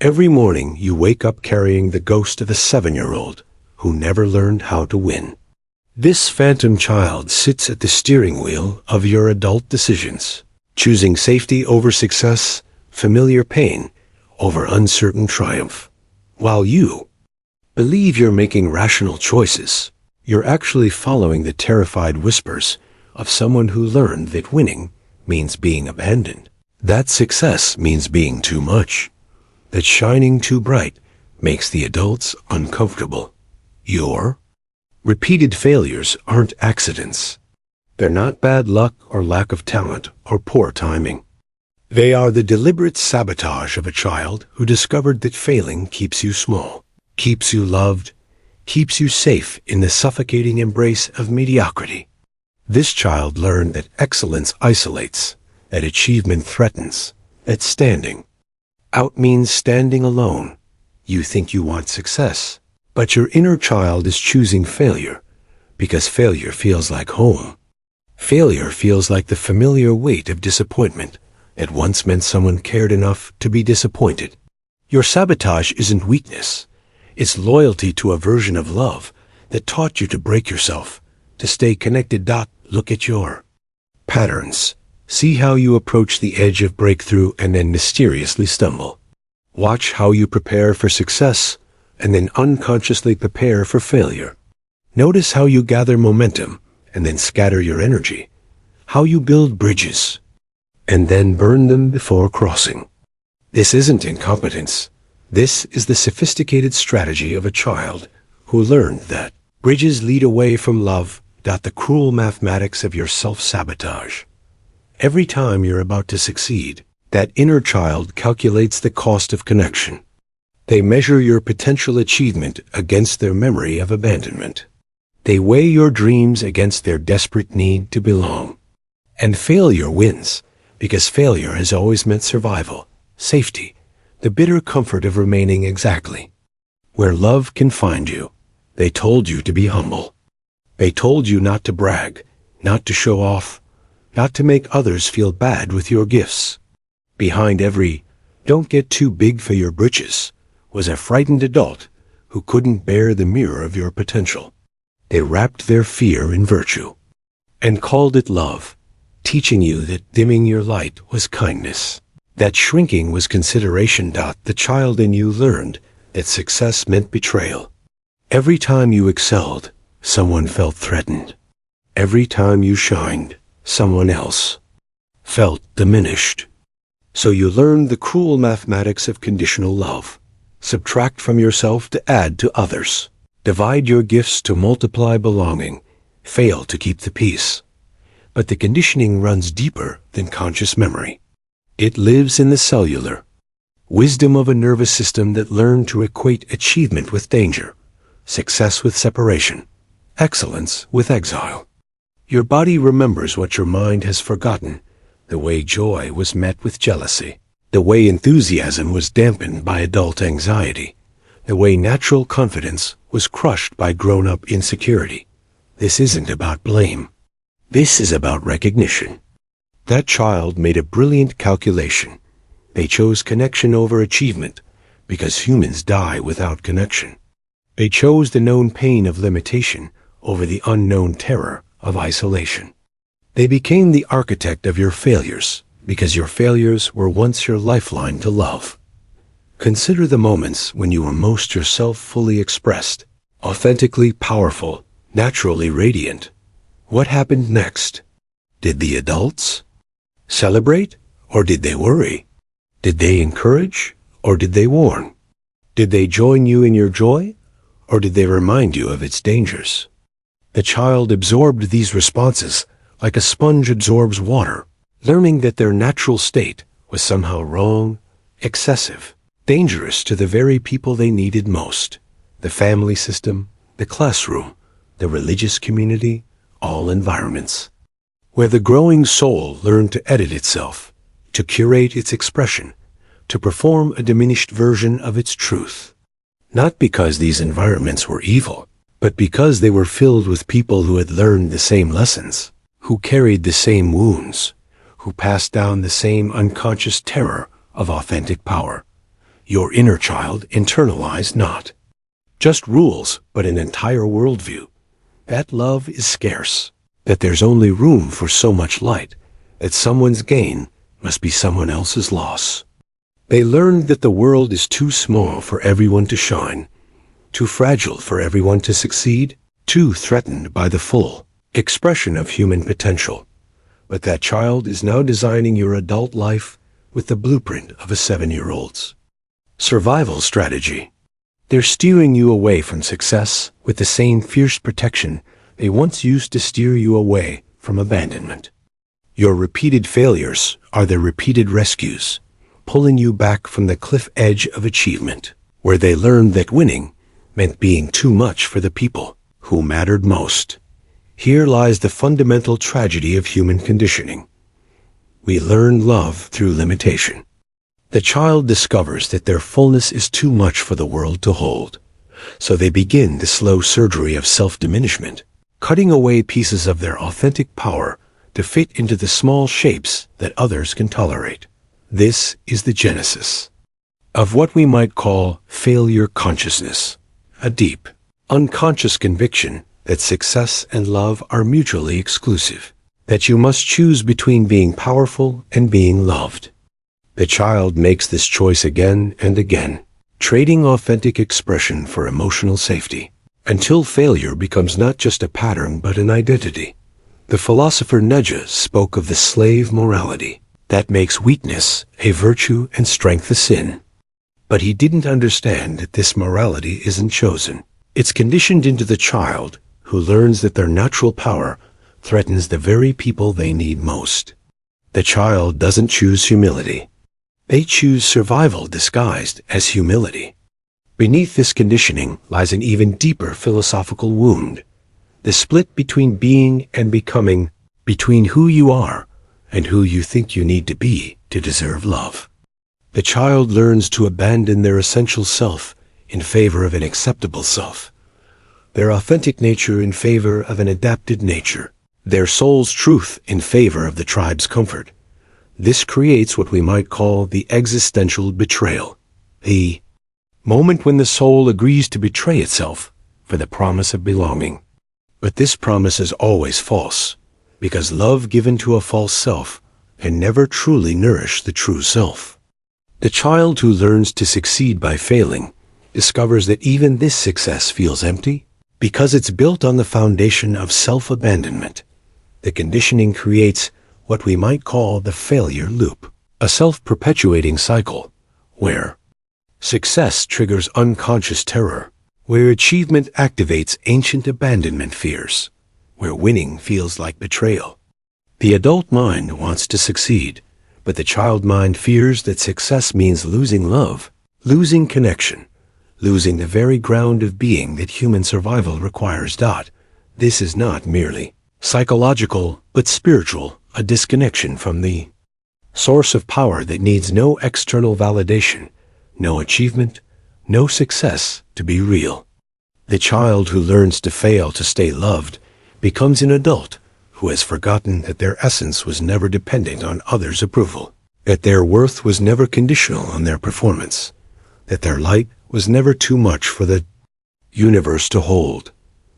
Every morning you wake up carrying the ghost of a 7-year-old who never learned how to win. This phantom child sits at the steering wheel of your adult decisions, choosing safety over success, familiar pain over uncertain triumph. While you believe you're making rational choices, you're actually following the terrified whispers of someone who learned that winning means being abandoned, that success means being too much, that shining too bright makes the adults uncomfortable. Your repeated failures aren't accidents. They're not bad luck or lack of talent or poor timing. They are the deliberate sabotage of a child who discovered that failing keeps you small, keeps you loved, keeps you safe in the suffocating embrace of mediocrity. This child learned that excellence isolates, that achievement threatens, that standing out means standing alone. You think you want success, but your inner child is choosing failure because failure feels like home. Failure feels like the familiar weight of disappointment that once meant someone cared enough to be disappointed. Your sabotage isn't weakness. It's loyalty to a version of love that taught you to break yourself, to stay connected. Look at your patterns. See how you approach the edge of breakthrough and then mysteriously stumble. Watch how you prepare for success and then unconsciously prepare for failure. Notice how you gather momentum and then scatter your energy. How you build bridges and then burn them before crossing. This isn't incompetence. This is the sophisticated strategy of a child who learned that bridges lead away from love. The cruel mathematics of your self-sabotage. Every time you're about to succeed, that inner child calculates the cost of connection. They measure your potential achievement against their memory of abandonment. They weigh your dreams against their desperate need to belong. And failure wins, because failure has always meant survival, safety, the bitter comfort of remaining exactly where love can find you. They told you to be humble. They told you not to brag, not to show off, not to make others feel bad with your gifts. Behind every "don't get too big for your britches" was a frightened adult who couldn't bear the mirror of your potential. They wrapped their fear in virtue and called it love, teaching you that dimming your light was kindness, that shrinking was consideration. The child in you learned that success meant betrayal. Every time you excelled, someone felt threatened. Every time you shined, someone else felt diminished. So you learned the cruel mathematics of conditional love. Subtract from yourself to add to others. Divide your gifts to multiply belonging. Fail to keep the peace. But the conditioning runs deeper than conscious memory. It lives in the cellular wisdom of a nervous system that learned to equate achievement with danger, success with separation, excellence with exile. Your body remembers what your mind has forgotten, the way joy was met with jealousy, the way enthusiasm was dampened by adult anxiety, the way natural confidence was crushed by grown-up insecurity. This isn't about blame. This is about recognition. That child made a brilliant calculation. They chose connection over achievement because humans die without connection. They chose the known pain of limitation over the unknown terror of isolation. They became the architect of your failures because your failures were once your lifeline to love. Consider the moments when you were most yourself, fully expressed, authentically powerful, naturally radiant. What happened next? Did the adults celebrate, or did they worry? Did they encourage, or did they warn? Did they join you in your joy, or did they remind you of its dangers? The child absorbed these responses like a sponge absorbs water, learning that their natural state was somehow wrong, excessive, dangerous to the very people they needed most: the family system, the classroom, the religious community, all environments. Where the growing soul learned to edit itself, to curate its expression, to perform a diminished version of its truth. Not because these environments were evil, but because they were filled with people who had learned the same lessons, who carried the same wounds, who passed down the same unconscious terror of authentic power. Your inner child internalized not just rules, but an entire worldview. That love is scarce, that there's only room for so much light, that someone's gain must be someone else's loss. They learned that the world is too small for everyone to shine, too fragile for everyone to succeed, too threatened by the full expression of human potential. But that child is now designing your adult life with the blueprint of a 7-year-old's survival strategy. They're steering you away from success with the same fierce protection they once used to steer you away from abandonment. Your repeated failures are their repeated rescues, pulling you back from the cliff edge of achievement, where they learned that winning meant being too much for the people who mattered most. Here lies the fundamental tragedy of human conditioning. We learn love through limitation. The child discovers that their fullness is too much for the world to hold, so they begin the slow surgery of self-diminishment, cutting away pieces of their authentic power to fit into the small shapes that others can tolerate. This is the genesis of what we might call failure consciousness, a deep, unconscious conviction that success and love are mutually exclusive, that you must choose between being powerful and being loved. The child makes this choice again and again, trading authentic expression for emotional safety, until failure becomes not just a pattern but an identity. The philosopher Nietzsche spoke of the slave morality that makes weakness a virtue and strength a sin. But he didn't understand that this morality isn't chosen. It's conditioned into the child, who learns that their natural power threatens the very people they need most. The child doesn't choose humility. They choose survival disguised as humility. Beneath this conditioning lies an even deeper philosophical wound, the split between being and becoming, between who you are and who you think you need to be to deserve love. The child learns to abandon their essential self in favor of an acceptable self, their authentic nature in favor of an adapted nature, their soul's truth in favor of the tribe's comfort. This creates what we might call the existential betrayal, the moment when the soul agrees to betray itself for the promise of belonging. But this promise is always false, because love given to a false self can never truly nourish the true self. The child who learns to succeed by failing discovers that even this success feels empty, because it's built on the foundation of self-abandonment. The conditioning creates what we might call the failure loop, a self-perpetuating cycle, where success triggers unconscious terror, where achievement activates ancient abandonment fears, where winning feels like betrayal. The adult mind wants to succeed, but the child mind fears that success means losing love, losing connection, losing the very ground of being that human survival requires. This is not merely psychological, but spiritual, a disconnection from the source of power that needs no external validation, no achievement, no success to be real. The child who learns to fail to stay loved becomes an adult who has forgotten that their essence was never dependent on others' approval, that their worth was never conditional on their performance, that their light was never too much for the universe to hold.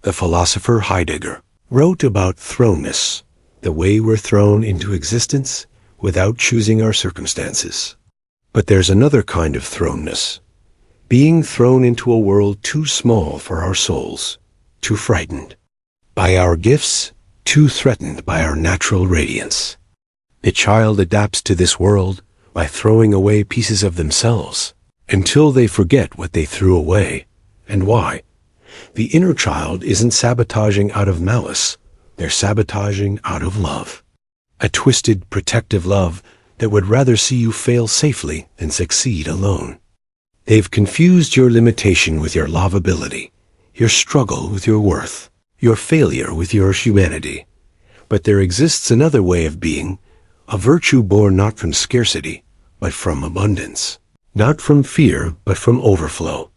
The philosopher Heidegger wrote about thrownness, the way we're thrown into existence without choosing our circumstances. But there's another kind of thrownness, being thrown into a world too small for our souls, too frightened by our gifts, too threatened by our natural radiance. The child adapts to this world by throwing away pieces of themselves until they forget what they threw away and why. The inner child isn't sabotaging out of malice, they're sabotaging out of love. A twisted, protective love that would rather see you fail safely than succeed alone. They've confused your limitation with your lovability, your struggle with your worth, your failure with your humanity. But there exists another way of being, a virtue born not from scarcity, but from abundance, not from fear, but from overflow.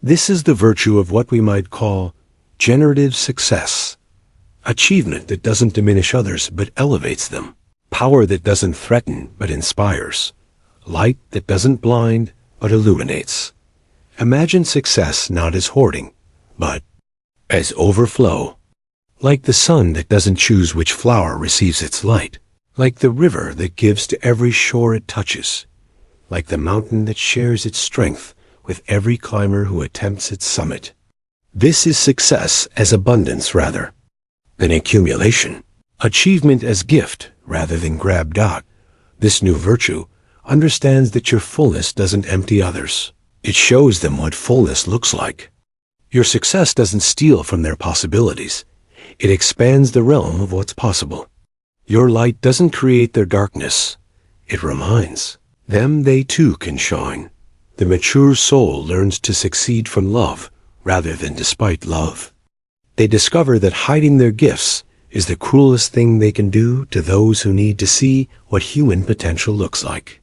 This is the virtue of what we might call generative success, achievement that doesn't diminish others but elevates them, power that doesn't threaten but inspires, light that doesn't blind but illuminates. Imagine success not as hoarding, but as overflow. Like the sun that doesn't choose which flower receives its light. Like the river that gives to every shore it touches. Like the mountain that shares its strength with every climber who attempts its summit. This is success as abundance rather than accumulation. Achievement as gift rather than grab. This new virtue understands that your fullness doesn't empty others. It shows them what fullness looks like. Your success doesn't steal from their possibilities. It expands the realm of what's possible. Your light doesn't create their darkness. It reminds them they too can shine. The mature soul learns to succeed from love rather than despite love. They discover that hiding their gifts is the cruelest thing they can do to those who need to see what human potential looks like.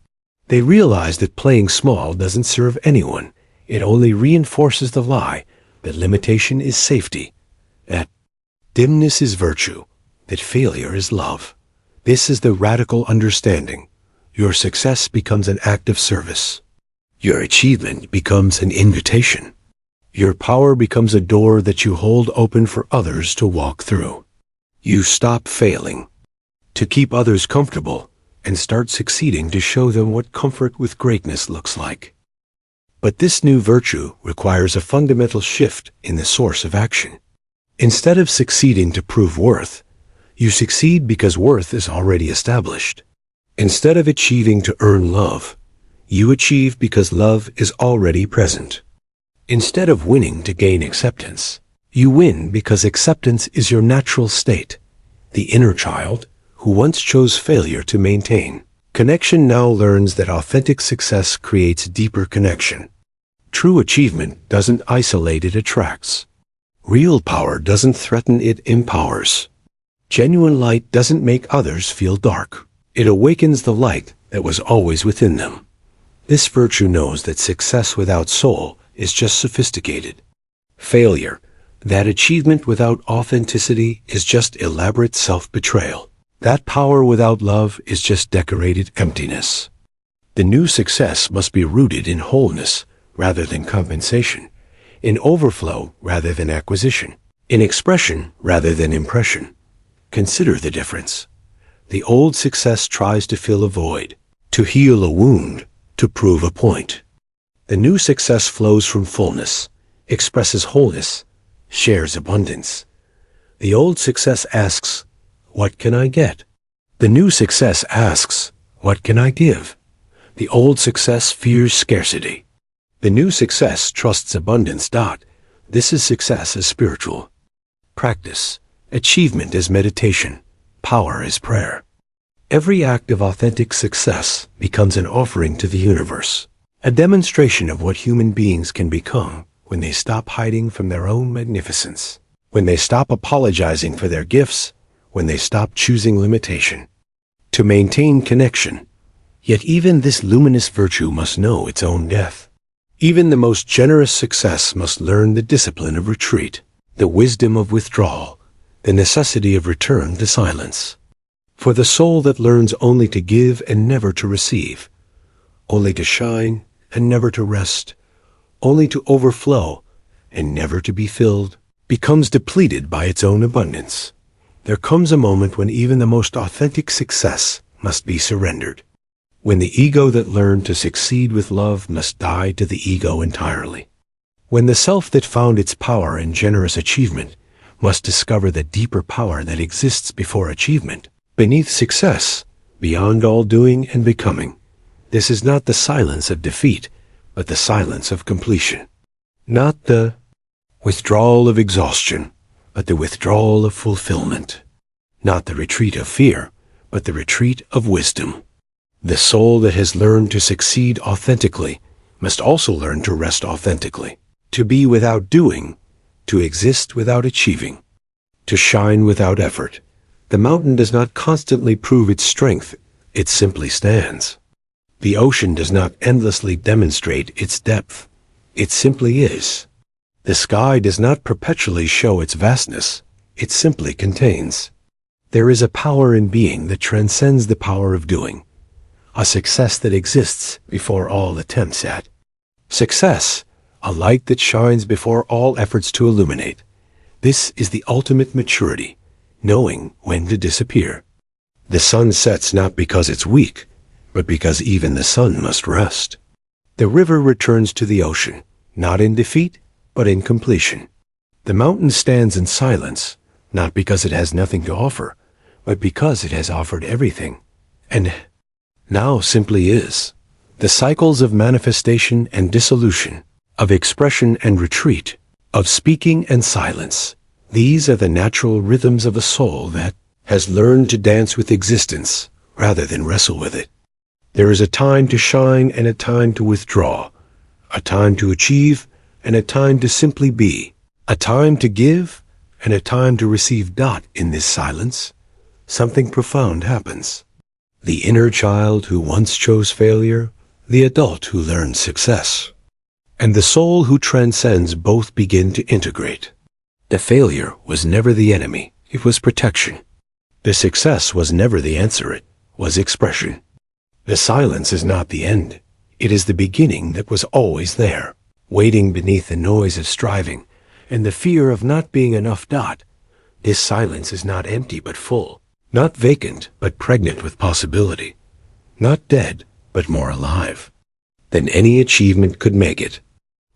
They realize that playing small doesn't serve anyone. It only reinforces the lie that limitation is safety, that dimness is virtue, that failure is love. This is the radical understanding. Your success becomes an act of service. Your achievement becomes an invitation. Your power becomes a door that you hold open for others to walk through. You stop failing to keep others comfortable and start succeeding to show them what comfort with greatness looks like. But this new virtue requires a fundamental shift in the source of action. Instead of succeeding to prove worth, you succeed because worth is already established. Instead of achieving to earn love, you achieve because love is already present. Instead of winning to gain acceptance, you win because acceptance is your natural state, the inner child who once chose failure to maintain. Connection now learns that authentic success creates deeper connection. True achievement doesn't isolate, it attracts. Real power doesn't threaten, it empowers. Genuine light doesn't make others feel dark. It awakens the light that was always within them. This virtue knows that success without soul is just sophisticated. Failure, that achievement without authenticity, is just elaborate self-betrayal. That power without love is just decorated emptiness. The new success must be rooted in wholeness rather than compensation, in overflow rather than acquisition, in expression rather than impression. Consider the difference. The old success tries to fill a void, to heal a wound, to prove a point. The new success flows from fullness, expresses wholeness, shares abundance. The old success asks, "What can I get?" The new success asks, "What can I give?" The old success fears scarcity. The new success trusts abundance. This is success as spiritual practice, achievement as meditation, power as prayer. Every act of authentic success becomes an offering to the universe, a demonstration of what human beings can become when they stop hiding from their own magnificence, when they stop apologizing for their gifts, when they stop choosing limitation to maintain connection. Yet even this luminous virtue must know its own death. Even the most generous success must learn the discipline of retreat, the wisdom of withdrawal, the necessity of return to silence. For the soul that learns only to give and never to receive, only to shine and never to rest, only to overflow and never to be filled, becomes depleted by its own abundance. There comes a moment when even the most authentic success must be surrendered, when the ego that learned to succeed with love must die to the ego entirely, when the self that found its power in generous achievement must discover the deeper power that exists before achievement, beneath success, beyond all doing and becoming. This is not the silence of defeat, but the silence of completion. Not the withdrawal of exhaustion, but the withdrawal of fulfillment. Not the retreat of fear, but the retreat of wisdom. The soul that has learned to succeed authentically must also learn to rest authentically, to be without doing, to exist without achieving, to shine without effort. The mountain does not constantly prove its strength, it simply stands. The ocean does not endlessly demonstrate its depth, it simply is. The sky does not perpetually show its vastness, it simply contains. There is a power in being that transcends the power of doing, a success that exists before all attempts at Success, a light that shines before all efforts to illuminate. This is the ultimate maturity, knowing when to disappear. The sun sets not because it's weak, but because even the sun must rest. The river returns to the ocean, not in defeat, but in completion. The mountain stands in silence, not because it has nothing to offer, but because it has offered everything, and now simply is. The cycles of manifestation and dissolution, of expression and retreat, of speaking and silence, these are the natural rhythms of a soul that has learned to dance with existence rather than wrestle with it. There is a time to shine and a time to withdraw, a time to achieve and a time to simply be, a time to give and a time to receive. In this silence, something profound happens. The inner child who once chose failure, the adult who learns success, and the soul who transcends both begin to integrate. The failure was never the enemy, it was protection. The success was never the answer, it was expression. The silence is not the end, it is the beginning that was always there, waiting beneath the noise of striving and the fear of not being enough. This silence is not empty but full, not vacant but pregnant with possibility, not dead but more alive than any achievement could make it.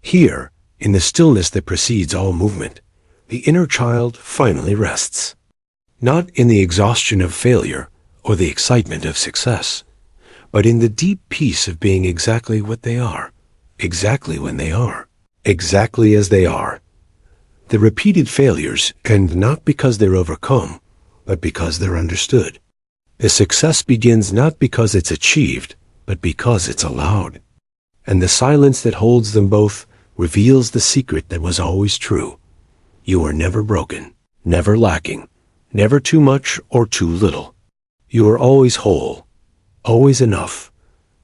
Here, in the stillness that precedes all movement, the inner child finally rests. Not in the exhaustion of failure or the excitement of success, but in the deep peace of being exactly what they are, exactly when they are, exactly as they are. The repeated failures end not because they're overcome, but because they're understood. The success begins not because it's achieved, but because it's allowed. And the silence that holds them both reveals the secret that was always true. You are never broken, never lacking, never too much or too little. You are always whole, always enough,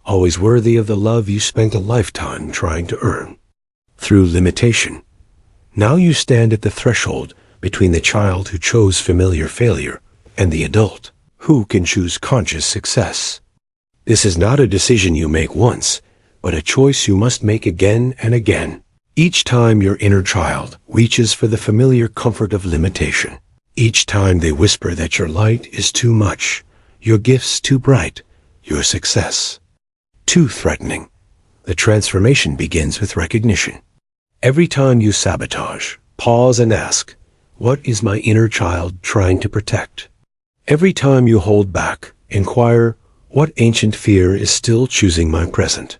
always worthy of the love you spent a lifetime trying to earn. Through limitation, now you stand at the threshold between the child who chose familiar failure and the adult who can choose conscious success. This is not a decision you make once, but a choice you must make again and again. Each time your inner child reaches for the familiar comfort of limitation, each time they whisper that your light is too much, your gifts too bright, your success too threatening, the transformation begins with recognition. Every time you sabotage, pause and ask, what is my inner child trying to protect? Every time you hold back, inquire, what ancient fear is still choosing my present?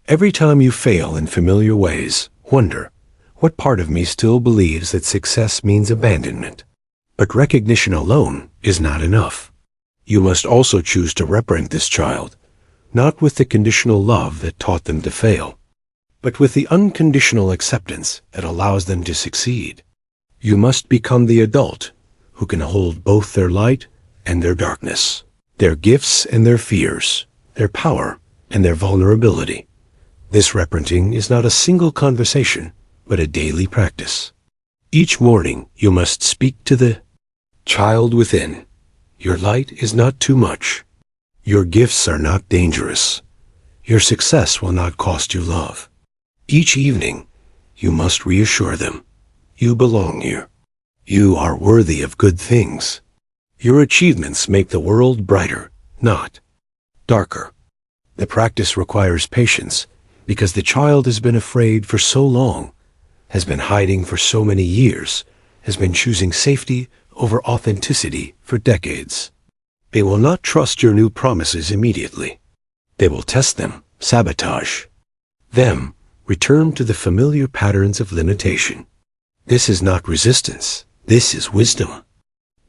Every time you fail in familiar ways, wonder, what part of me still believes that success means abandonment? But recognition alone is not enough. You must also choose to reparent this child, not with the conditional love that taught them to fail, but with the unconditional acceptance that allows them to succeed. You must become the adult who can hold both their light and their darkness, their gifts and their fears, their power and their vulnerability. This reparenting is not a single conversation, but a daily practice. Each morning you must speak to the child within. Your light is not too much. Your gifts are not dangerous. Your success will not cost you love. Each evening, you must reassure them. You belong here. You are worthy of good things. Your achievements make the world brighter, not darker. The practice requires patience because the child has been afraid for so long, has been hiding for so many years, has been choosing safety over authenticity for decades. They will not trust your new promises immediately. They will test them, sabotage them, return to the familiar patterns of limitation. This is not resistance. This is wisdom.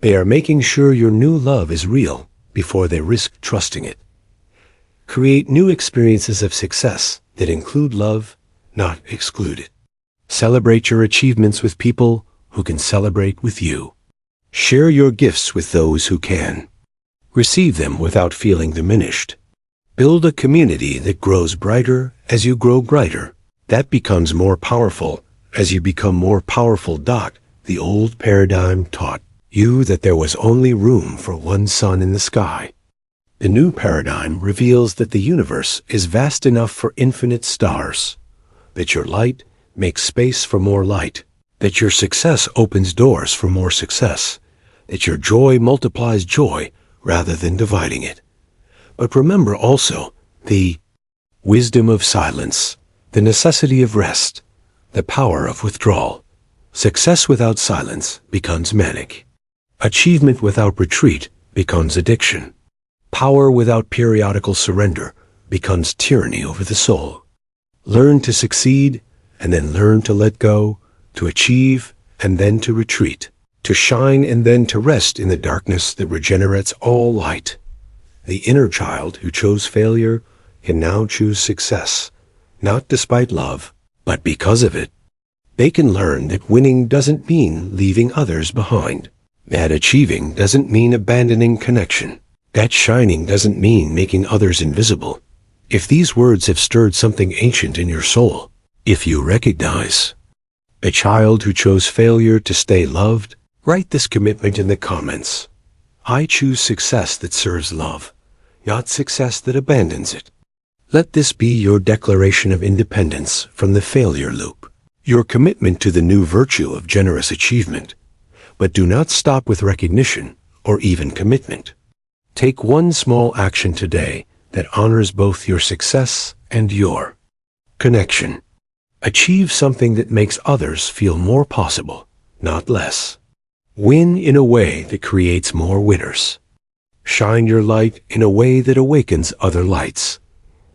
They are making sure your new love is real before they risk trusting it. Create new experiences of success that include love, not exclude it. Celebrate your achievements with people who can celebrate with you. Share your gifts with those who can. Receive them without feeling diminished. Build a community that grows brighter as you grow brighter. That becomes more powerful as you become more powerful. The old paradigm taught you that there was only room for one sun in the sky. The new paradigm reveals that the universe is vast enough for infinite stars. that your light makes space for more light, that your success opens doors for more success, that your joy multiplies joy rather than dividing it. But remember also the wisdom of silence, the necessity of rest, the power of withdrawal. Success without silence becomes manic. Achievement without retreat becomes addiction. Power without periodical surrender becomes tyranny over the soul. Learn to succeed, and then learn to let go, to achieve, and then to retreat, to shine and then to rest in the darkness that regenerates all light. The inner child who chose failure can now choose success, not despite love, but because of it. They can learn that winning doesn't mean leaving others behind, that achieving doesn't mean abandoning connection, that shining doesn't mean making others invisible. If these words have stirred something ancient in your soul, if you recognize a child who chose failure to stay loved, write this commitment in the comments. I choose success that serves love, not success that abandons it. Let this be your declaration of independence from the failure loop, your commitment to the new virtue of generous achievement. But do not stop with recognition or even commitment. Take one small action today that honors both your success and your connection. Achieve something that makes others feel more possible, not less. Win in a way that creates more winners. Shine your light in a way that awakens other lights.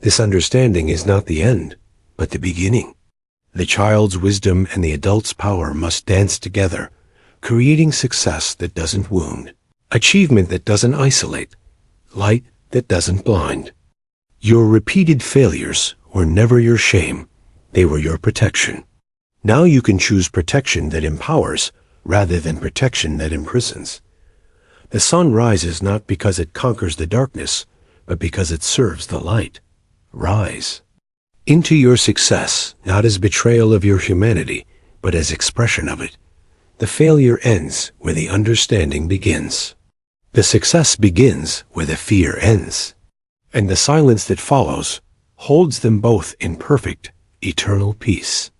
This understanding is not the end, but the beginning. The child's wisdom and the adult's power must dance together, creating success that doesn't wound, achievement that doesn't isolate, light that doesn't blind. Your repeated failures were never your shame. They were your protection. Now you can choose protection that empowers rather than protection that imprisons. The sun rises not because it conquers the darkness, but because it serves the light. Rise into your success, not as betrayal of your humanity, but as expression of it. The failure ends where the understanding begins. The success begins where the fear ends. And the silence that follows holds them both in perfect, eternal peace.